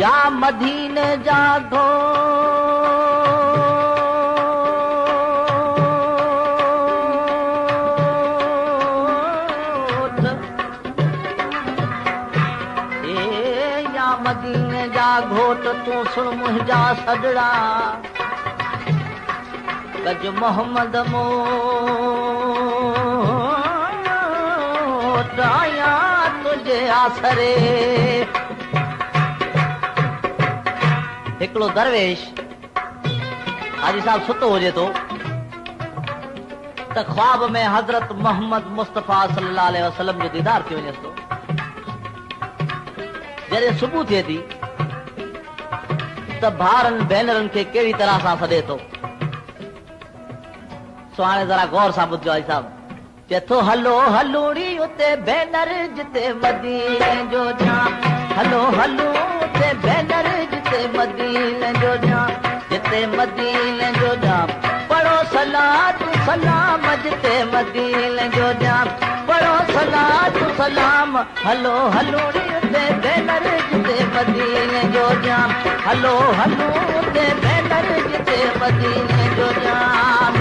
या मदीने जा घोट या मदीने जा घोट तू सुन मुंहिंजा सजड़ा गज मोहम्मद मोट आया तुझे आसरे। हिकिड़ो दरवेश हाजी साहब सुतो हुजे तो त ख्वाब में हज़रत मोहम्मद मुस्तफ़ा सल्लल्लाहु अलैहि वसल्लम जो दीदार थी वञेसि तो जॾहिं सुबुह थिए थी त भाउरनि भेनरनि खे कहिड़ी तरह सां सॾे थो। सो हाणे ज़रा गौर सां ॿुधजो हाजी साहब चए थो हलो हलूड़ी उते भेनर जिते मदीने जो जाम हलो हलो उते भेनर जिते मदीने जो जाम जिते मदीने जो जाम पढ़ो सलात सलाम जिते मदीने जो जाम पढ़ो सलात सलाम हलो हलूड़ी उते भेनर जिते मदीने जो जाम हलो हलो उते भेनर जिते मदीने जो जाम।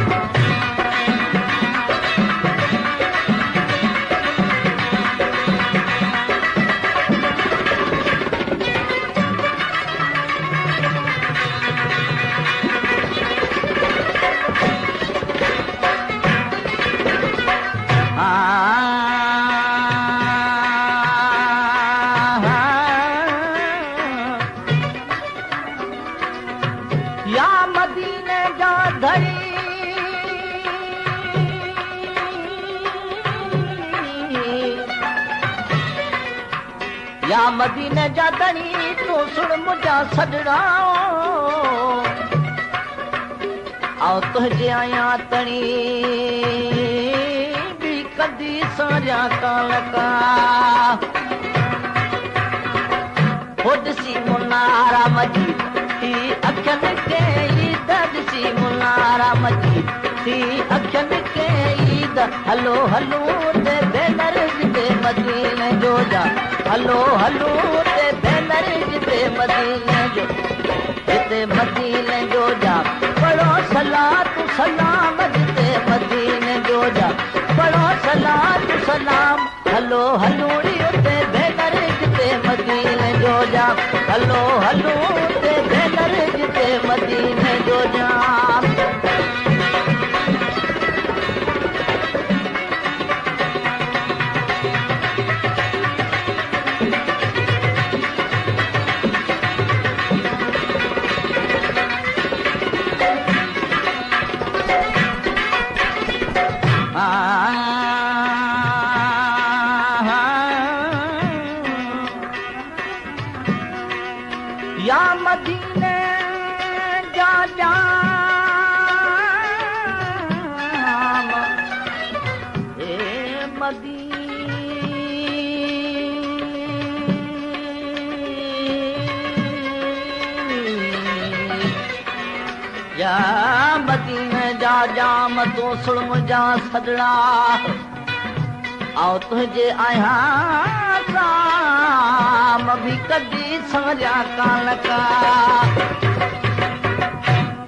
या मदीने जा धड़ी या मदीने जा धड़ी तू सुन मुंहिंजा सजड़ा आओ तुझे आया तणी भी कदी सारिया कालका सी मुनारा मजी थी अखन के ईद सी मुनारा मजी थी अखन के ईद हलो हलो ते भेनर जिते मदीने जो जा हलो हलो ते भेनर जिते मदीने जो जिते मदीने जो जा पढ़ो सलात सलाम जिते मदीने जो जा पढ़ो सलात सलाम हलो हलूड़ी उते भेनर जिते मदीने जो जा हलो हलो उते भेनर जिते मदीने जो जा। या मदीने जा जाम ए या मदीने जा जाम तू सुन मुंहिंजा सजड़ा आओ तुझे आया साम भी कदी सारिया कालका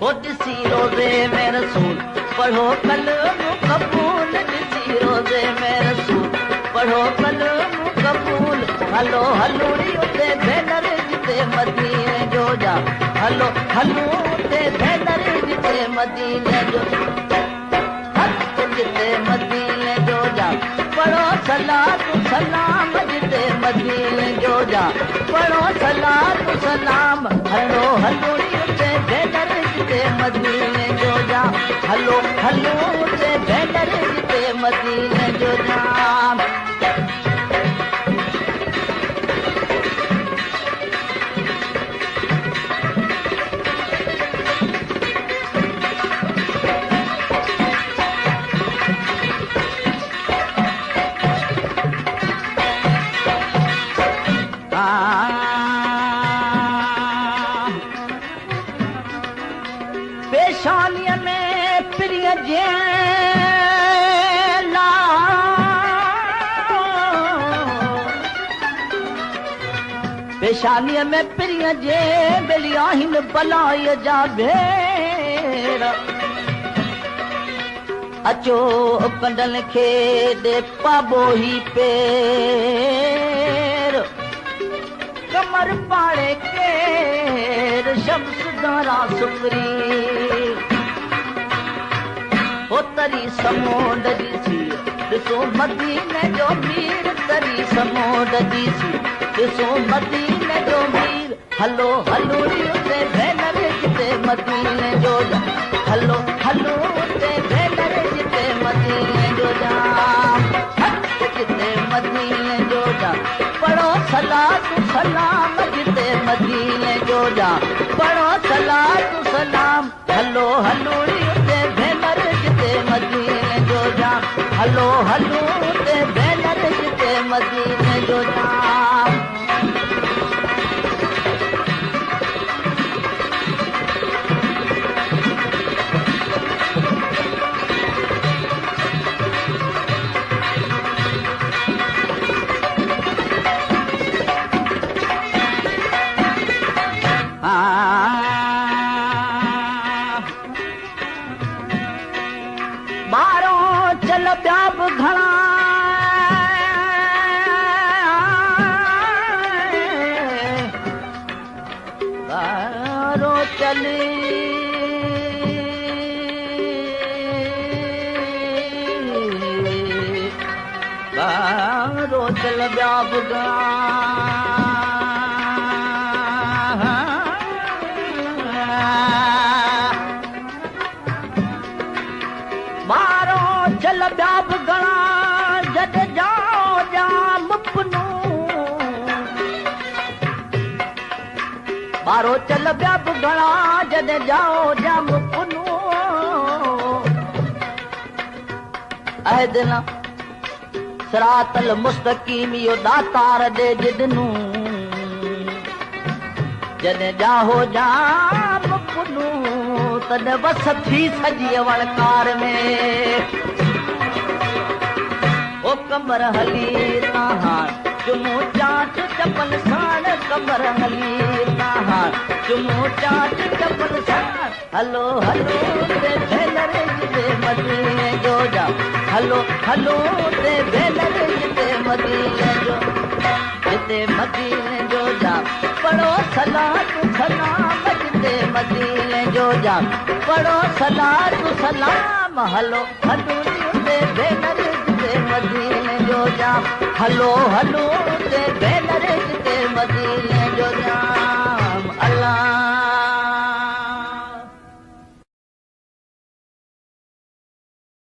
हो ॾिसी रोज़े में रसूल पढ़ो कलम कबूल ॾिसी रोज़े में रसूल पढ़ो कलम कबूल हलो हलूड़ी उते भेनर जिते मदीने जो जा हलो हलो उते भेनर जिते मदीने जो जिते मदीने जो जा पढ़ो सलात सलाम जिते मदीने जो जा पढ़ो सलात सलाम हलो हलूड़ी उते भेनर जिते मदीने जो जा हलो हलो उते भेनर जिते मदीने जो जा। पेशानीअ में प्रिय जे लाल पेशानीअ में पिरीअ जे बेली आहिनि बलाईअ जा भेर अचो कंडनि खे ॾे पाबो ही पेर कमर पाड़े केर शम्स दारा सुकरी हो तरी समोड जी सी ॾिसो मदीने जो मीर तरी समोड जी सी ॾिसो मदीने जो मीर हलो हलो उते भेनर जिते मदीने जो हलो हलो उते भेनर जिते मदीने जो जाम जिते मदीने जो जा पढ़ो सलातु सलाम जिते मदीने जो जा पढ़ो सलातु सलाम हलो हलो उते भेनर जिते मदीने जो जा हलो हलो उते भेनर जिते मदीने जो जा मारो चल ॿिया बि घणा मारो चल मारो चल ॿिया बि घणा मारो चल ॿिया बि घणा जॾ जाओ जाम पुनू मारो चल ॿिया बि घणा जॾ जाओ जाम पुनू अहदना सिरातल मुस्तकीम इहो दातार ॾे जिॾनू जॾहिं जाहो जाम पुनू तॾहिं बस थी सॼी वणकार में ओ कमर हली तहां चुमो चाट चपल साण कमर हली तहां चुमो चाट चपल साण हलो हलो ते भेनर जिते मदीने जो जा हलो हलो ते भेनर जिते मदीने जो जा पढ़ो सलातु सलाम जिते मदीने जो जा पढ़ो सलातु सलाम हलो हलो ते भेनर जिते मदीने जो जा हलो हलो ते भेनर जिते मदीने जो जा अल्लाह